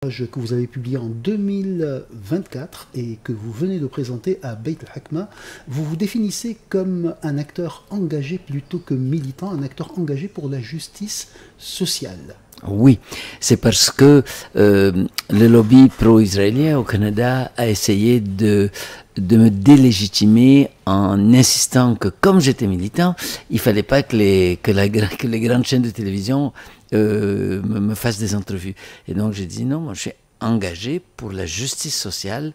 que vous avez publié en 2024 et que vous venez de présenter à Beit al-Hakma, vous vous définissez comme un acteur engagé plutôt que militant, un acteur engagé pour la justice sociale. Oui, c'est parce que le lobby pro-israélien au Canada a essayé de me délégitimer en insistant que comme j'étais militant, il fallait pas que les grandes chaînes de télévision me fassent des entrevues. Et donc j'ai dit non, moi je suis engagé pour la justice sociale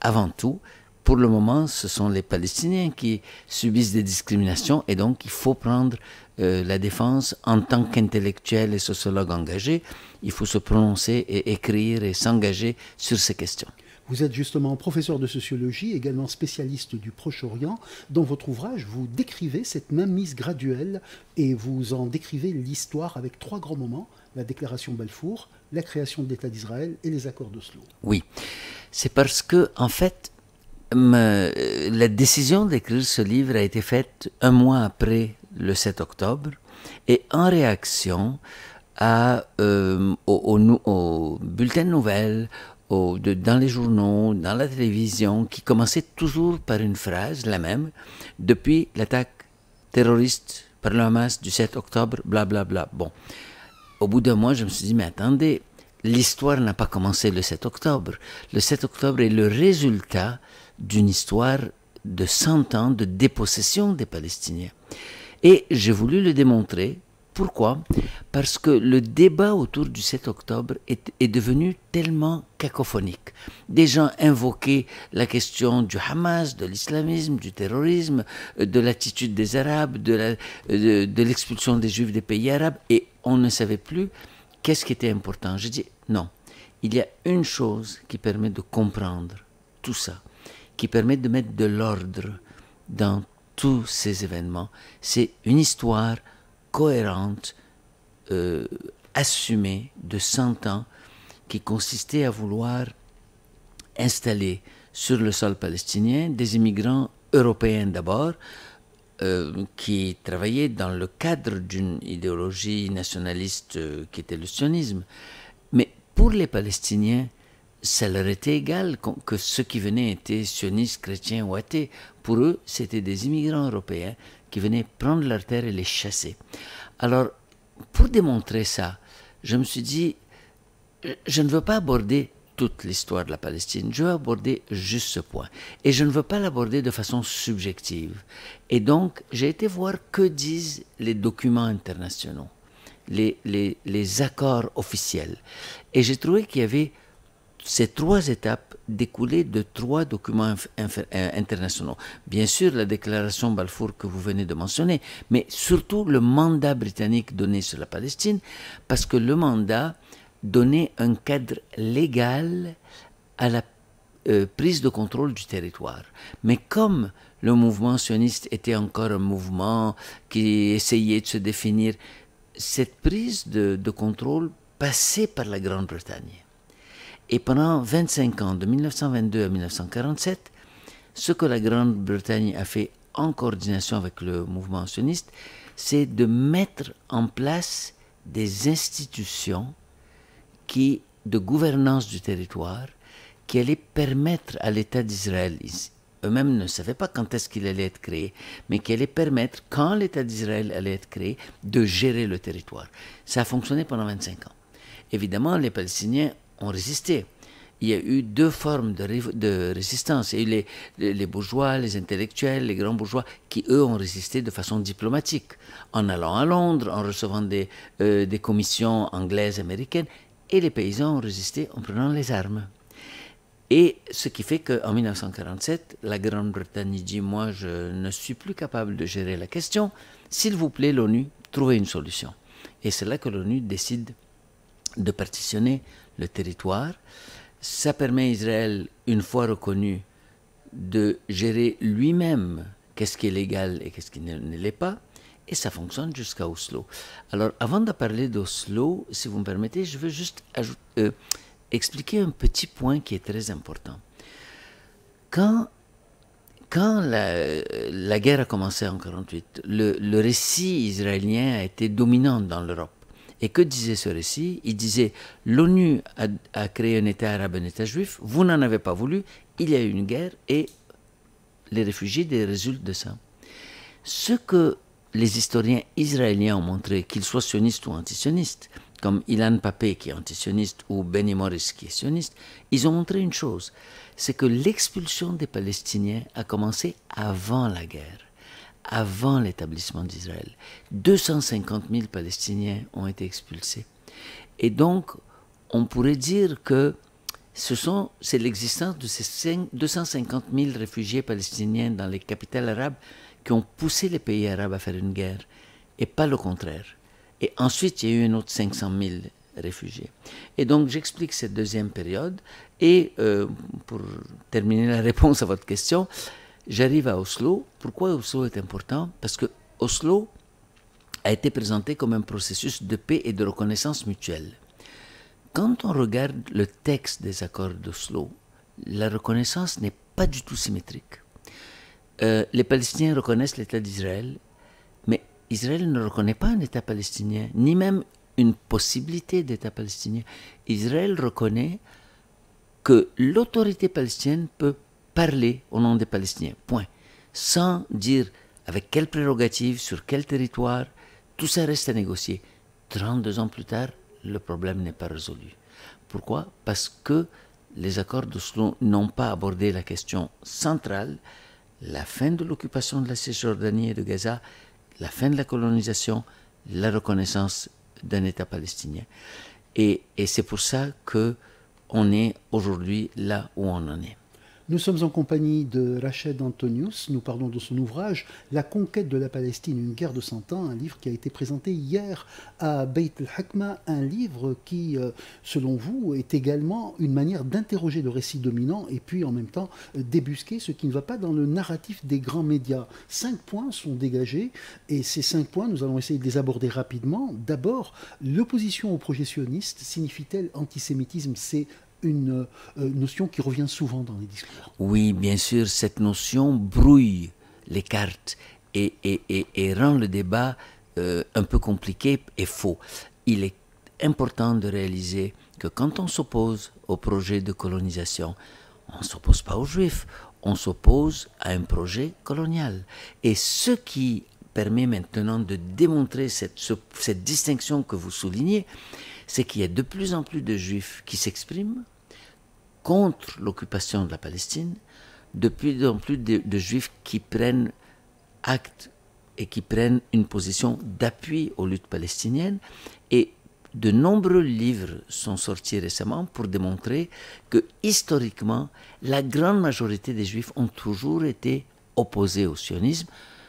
avant tout. Pour le moment, ce sont les Palestiniens qui subissent des discriminations et donc il faut prendre la défense en tant qu'intellectuel et sociologue engagé. Il faut se prononcer et écrire et s'engager sur ces questions. Vous êtes justement professeur de sociologie, également spécialiste du Proche-Orient. Dans votre ouvrage, vous décrivez cette mainmise graduelle et vous en décrivez l'histoire avec trois grands moments: la déclaration Balfour, la création de l'État d'Israël et les accords d'Oslo. Oui, c'est parce que, en fait, la décision d'écrire ce livre a été faite un mois après le 7 octobre et en réaction au bulletin de nouvelles, dans les journaux, dans la télévision, qui commençait toujours par une phrase, la même, depuis l'attaque terroriste par le Hamas du 7 octobre, blablabla. Bla, bla. Bon, au bout d'un mois, je me suis dit, mais attendez, l'histoire n'a pas commencé le 7 octobre. Le 7 octobre est le résultat d'une histoire de 100 ans de dépossession des Palestiniens. Et j'ai voulu le démontrer. Pourquoi? Parce que le débat autour du 7 octobre est devenu tellement cacophonique. Des gens invoquaient la question du Hamas, de l'islamisme, du terrorisme, de l'attitude des Arabes, de l'expulsion des Juifs des pays arabes, et on ne savait plus qu'est-ce qui était important. Je dis non, il y a une chose qui permet de comprendre tout ça, qui permet de mettre de l'ordre dans tous ces événements. C'est une histoire cohérente, assumée de 100 ans, qui consistait à vouloir installer sur le sol palestinien des immigrants européens d'abord, qui travaillaient dans le cadre d'une idéologie nationaliste qui était le sionisme. Mais pour les Palestiniens, ça leur était égal que ceux qui venaient étaient sionistes, chrétiens ou athées. Pour eux, c'était des immigrants européens qui venaient prendre leur terre et les chasser. Alors, pour démontrer ça, je me suis dit, je ne veux pas aborder toute l'histoire de la Palestine, je veux aborder juste ce point. Et je ne veux pas l'aborder de façon subjective. Et donc, j'ai été voir que disent les documents internationaux, les accords officiels. Et j'ai trouvé qu'il y avait ces trois étapes découlaient de trois documents internationaux. Bien sûr, la déclaration Balfour que vous venez de mentionner, mais surtout le mandat britannique donné sur la Palestine, parce que le mandat donnait un cadre légal à la prise de contrôle du territoire. Mais comme le mouvement sioniste était encore un mouvement qui essayait de se définir, cette prise de contrôle passait par la Grande-Bretagne. Et pendant 25 ans, de 1922 à 1947, ce que la Grande-Bretagne a fait en coordination avec le mouvement sioniste, c'est de mettre en place des institutions de gouvernance du territoire qui allaient permettre à l'État d'Israël, eux-mêmes ne savaient pas quand est-ce qu'il allait être créé, mais qui allaient permettre, quand l'État d'Israël allait être créé, de gérer le territoire. Ça a fonctionné pendant 25 ans. Évidemment, les Palestiniens ont résisté. Il y a eu deux formes de résistance. Il y a eu les bourgeois, les intellectuels, les grands bourgeois, qui eux ont résisté de façon diplomatique, en allant à Londres, en recevant des commissions anglaises, américaines, et les paysans ont résisté en prenant les armes. Et ce qui fait qu'en 1947, la Grande-Bretagne dit « Moi, je ne suis plus capable de gérer la question. S'il vous plaît, l'ONU, trouvez une solution. » Et c'est là que l'ONU décide de partitionner le territoire. Ça permet à Israël, une fois reconnu, de gérer lui-même qu'est-ce qui est légal et qu'est-ce qui ne l'est pas. Et ça fonctionne jusqu'à Oslo. Alors, avant de parler d'Oslo, si vous me permettez, je veux juste expliquer un petit point qui est très important. Quand la guerre a commencé en 1948, le récit israélien a été dominant dans l'Europe. Et que disait ce récit? Il disait, l'ONU a créé un État arabe, un État juif, vous n'en avez pas voulu, il y a eu une guerre et les réfugiés résultent de ça. Ce que les historiens israéliens ont montré, qu'ils soient sionistes ou antisionistes, comme Ilan Pappé qui est antisioniste ou Benny Morris qui est sioniste, ils ont montré une chose, c'est que l'expulsion des Palestiniens a commencé avant la guerre, avant l'établissement d'Israël. 250 000 Palestiniens ont été expulsés. Et donc, on pourrait dire que c'est l'existence de ces 250 000 réfugiés palestiniens dans les capitales arabes qui ont poussé les pays arabes à faire une guerre, et pas le contraire. Et ensuite, il y a eu un autre 500 000 réfugiés. Et donc, j'explique cette deuxième période. Et pour terminer la réponse à votre question, j'arrive à Oslo. Pourquoi Oslo est important? Parce que Oslo a été présenté comme un processus de paix et de reconnaissance mutuelle. Quand on regarde le texte des accords d'Oslo, la reconnaissance n'est pas du tout symétrique. Les Palestiniens reconnaissent l'État d'Israël, mais Israël ne reconnaît pas un État palestinien, ni même une possibilité d'État palestinien. Israël reconnaît que l'autorité palestinienne peut parler au nom des Palestiniens, point. Sans dire avec quelle prérogative, sur quel territoire, tout ça reste à négocier. 32 ans plus tard, le problème n'est pas résolu. Pourquoi? Parce que les accords d'Oslo n'ont pas abordé la question centrale, la fin de l'occupation de la Cisjordanie et de Gaza, la fin de la colonisation, la reconnaissance d'un État palestinien. Et c'est pour ça qu'on est aujourd'hui là où on en est. Nous sommes en compagnie de Rached Antonius. Nous parlons de son ouvrage « La conquête de la Palestine, une guerre de 100 ans », un livre qui a été présenté hier à Beit el-Hakma, un livre qui, selon vous, est également une manière d'interroger le récit dominant et puis en même temps débusquer ce qui ne va pas dans le narratif des grands médias. 5 points sont dégagés et ces 5 points, nous allons essayer de les aborder rapidement. D'abord, l'opposition au projet sioniste signifie-t-elle antisémitisme? C'est une notion qui revient souvent dans les discours. Oui, bien sûr, cette notion brouille les cartes et rend le débat un peu compliqué et faux. Il est important de réaliser que quand on s'oppose au projet de colonisation, on ne s'oppose pas aux Juifs, on s'oppose à un projet colonial. Et ce qui permet maintenant de démontrer cette distinction que vous soulignez, c'est qu'il y a de plus en plus de Juifs qui s'expriment contre l'occupation de la Palestine, de plus en plus de Juifs qui prennent acte et qui prennent une position d'appui aux luttes palestiniennes. Et de nombreux livres sont sortis récemment pour démontrer que, historiquement, la grande majorité des Juifs ont toujours été opposés au sionisme,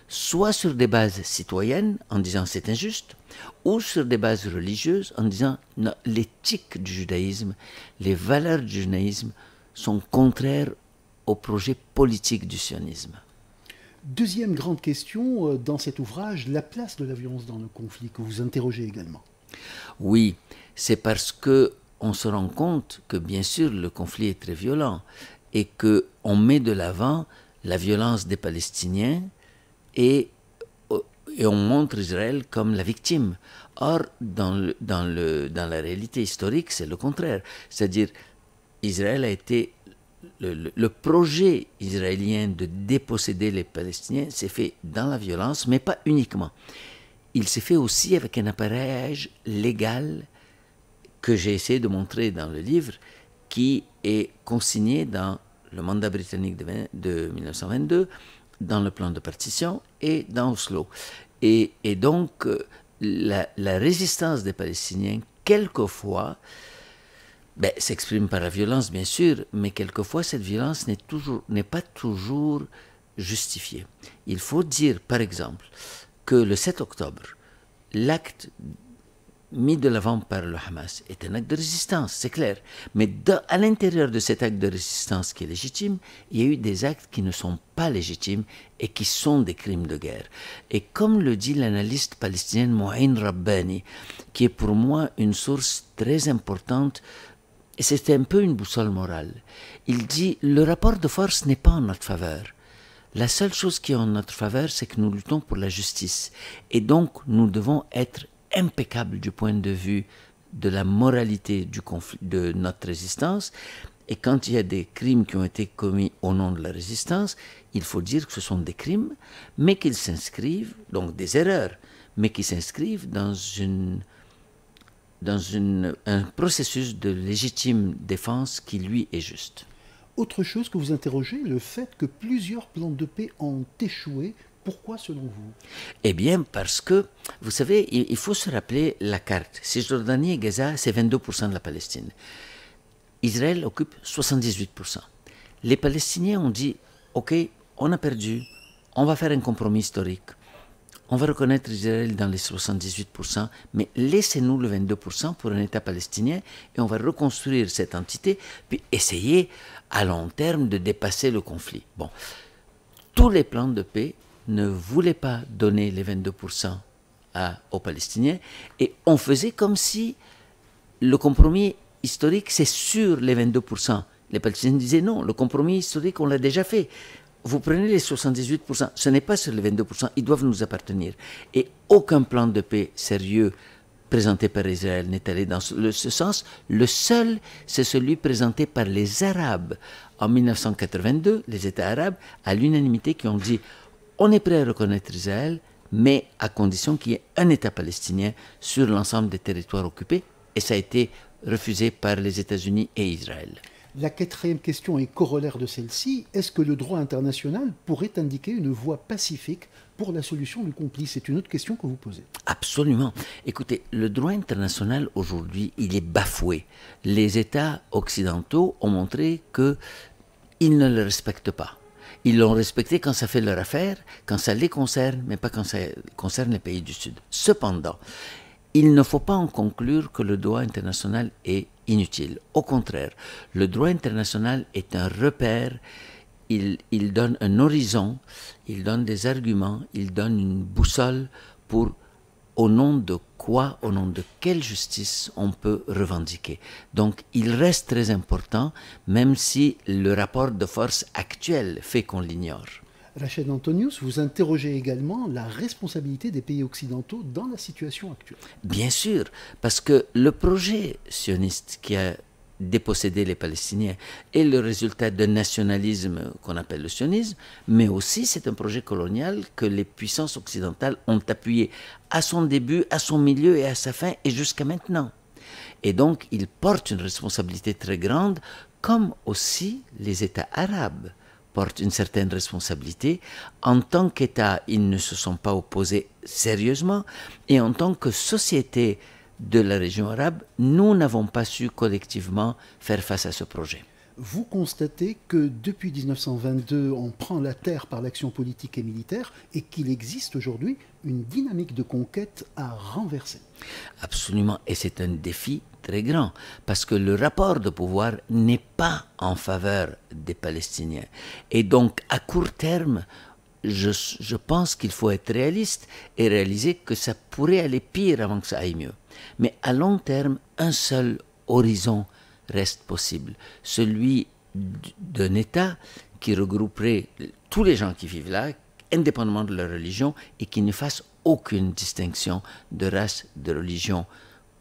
soit sur des bases citoyennes, en disant c'est injuste, ou sur des bases religieuses, en disant non, l'éthique du judaïsme, les valeurs du judaïsme sont contraires au projet politique du sionisme. Deuxième grande question dans cet ouvrage, la place de la violence dans le conflit, que vous interrogez également. Oui, c'est parce qu'on se rend compte que bien sûr le conflit est très violent et qu'on met de l'avant la violence des Palestiniens et on montre Israël comme la victime. Or, dans la réalité historique, c'est le contraire. C'est-à-dire, Israël a été... Le projet israélien de déposséder les Palestiniens s'est fait dans la violence, mais pas uniquement. Il s'est fait aussi avec un appareillage légal que j'ai essayé de montrer dans le livre, qui est consigné dans le mandat britannique de 1922, dans le plan de partition et dans Oslo. Et donc, la résistance des Palestiniens, quelquefois, s'exprime par la violence, bien sûr, mais quelquefois, cette violence n'est pas toujours justifiée. Il faut dire, par exemple, que le 7 octobre, l'acte mis de l'avant par le Hamas est un acte de résistance, c'est clair. Mais à l'intérieur de cet acte de résistance qui est légitime, il y a eu des actes qui ne sont pas légitimes et qui sont des crimes de guerre. Et comme le dit l'analyste palestinienne Mouin Rabbani, qui est pour moi une source très importante, et c'est un peu une boussole morale, il dit « Le rapport de force n'est pas en notre faveur. La seule chose qui est en notre faveur, c'est que nous luttons pour la justice. Et donc, nous devons être impeccable du point de vue de la moralité du conflit, de notre résistance. Et quand il y a des crimes qui ont été commis au nom de la résistance, il faut dire que ce sont des crimes, mais qu'ils s'inscrivent, donc des erreurs, mais qui s'inscrivent dans un processus de légitime défense qui, lui, est juste. Autre chose que vous interrogez, le fait que plusieurs plans de paix ont échoué. Pourquoi, selon vous? Eh bien, parce que, vous savez, il faut se rappeler la carte. Cisjordanie et Gaza, c'est 22% de la Palestine. Israël occupe 78%. Les Palestiniens ont dit, OK, on a perdu, on va faire un compromis historique. On va reconnaître Israël dans les 78%, mais laissez-nous le 22% pour un État palestinien et on va reconstruire cette entité, puis essayer à long terme de dépasser le conflit. Bon, tous les plans de paix ne voulaient pas donner les 22% aux Palestiniens et on faisait comme si le compromis historique, c'est sur les 22%. Les Palestiniens disaient non, le compromis historique, on l'a déjà fait. Vous prenez les 78%, ce n'est pas sur les 22%, ils doivent nous appartenir. Et aucun plan de paix sérieux présenté par Israël n'est allé dans ce sens. Le seul, c'est celui présenté par les Arabes en 1982, les États arabes, à l'unanimité, qui ont dit on est prêt à reconnaître Israël, mais à condition qu'il y ait un État palestinien sur l'ensemble des territoires occupés. Et ça a été refusé par les États-Unis et Israël. La quatrième question est corollaire de celle-ci. Est-ce que le droit international pourrait indiquer une voie pacifique pour la solution du conflit? C'est une autre question que vous posez. Absolument. Écoutez, le droit international aujourd'hui, il est bafoué. Les États occidentaux ont montré qu'ils ne le respectent pas. Ils l'ont respecté quand ça fait leur affaire, quand ça les concerne, mais pas quand ça concerne les pays du Sud. Cependant, il ne faut pas en conclure que le droit international est inutile. Au contraire, le droit international est un repère, il donne un horizon, il donne des arguments, il donne une boussole pour au nom de quoi, au nom de quelle justice on peut revendiquer. Donc il reste très important, même si le rapport de force actuel fait qu'on l'ignore. Rachel Antonius, vous interrogez également la responsabilité des pays occidentaux dans la situation actuelle. Bien sûr, parce que le projet sioniste qui a dépossédé les Palestiniens est le résultat d'un nationalisme qu'on appelle le sionisme, mais aussi c'est un projet colonial que les puissances occidentales ont appuyé à son début, à son milieu et à sa fin et jusqu'à maintenant. Et donc il porte une responsabilité très grande, comme aussi les États arabes portent une certaine responsabilité. En tant qu'État, ils ne se sont pas opposés sérieusement, et en tant que société de la région arabe, nous n'avons pas su collectivement faire face à ce projet. Vous constatez que depuis 1922, on prend la terre par l'action politique et militaire et qu'il existe aujourd'hui une dynamique de conquête à renverser. Absolument, et c'est un défi très grand, parce que le rapport de pouvoir n'est pas en faveur des Palestiniens. Et donc, à court terme, je pense qu'il faut être réaliste et réaliser que ça pourrait aller pire avant que ça aille mieux. Mais à long terme, un seul horizon reste possible, celui d'un État qui regrouperait tous les gens qui vivent là, indépendamment de leur religion, et qui ne fasse aucune distinction de race, de religion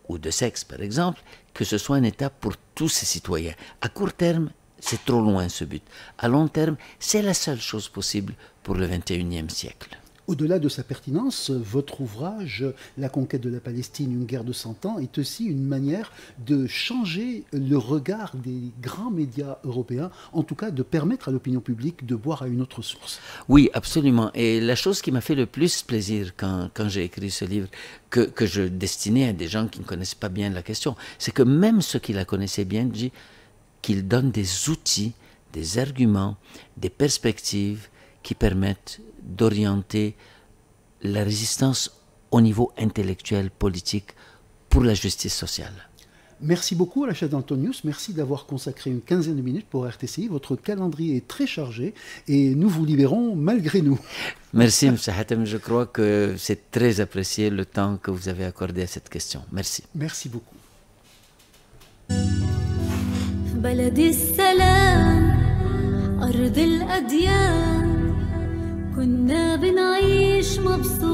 ou de sexe, par exemple, que ce soit un État pour tous ses citoyens. À court terme, c'est trop loin ce but. À long terme, c'est la seule chose possible pour le XXIe siècle. Au-delà de sa pertinence, votre ouvrage « La conquête de la Palestine, une guerre de 100 ans » est aussi une manière de changer le regard des grands médias européens, en tout cas de permettre à l'opinion publique de boire à une autre source. Oui, absolument. Et la chose qui m'a fait le plus plaisir quand j'ai écrit ce livre, que je destinais à des gens qui ne connaissent pas bien la question, c'est que même ceux qui la connaissaient bien disent qu'il donne des outils, des arguments, des perspectives qui permettent d'orienter la résistance au niveau intellectuel, politique, pour la justice sociale. Merci beaucoup, Rachel Antonius. Merci d'avoir consacré une quinzaine de minutes pour RTCI. Votre calendrier est très chargé et nous vous libérons malgré nous. Merci, M. Hatem. Je crois que c'est très apprécié le temps que vous avez accordé à cette question. Merci. Merci beaucoup. بلدي السلام أرض الأديان كنا بنعيش مبسوطين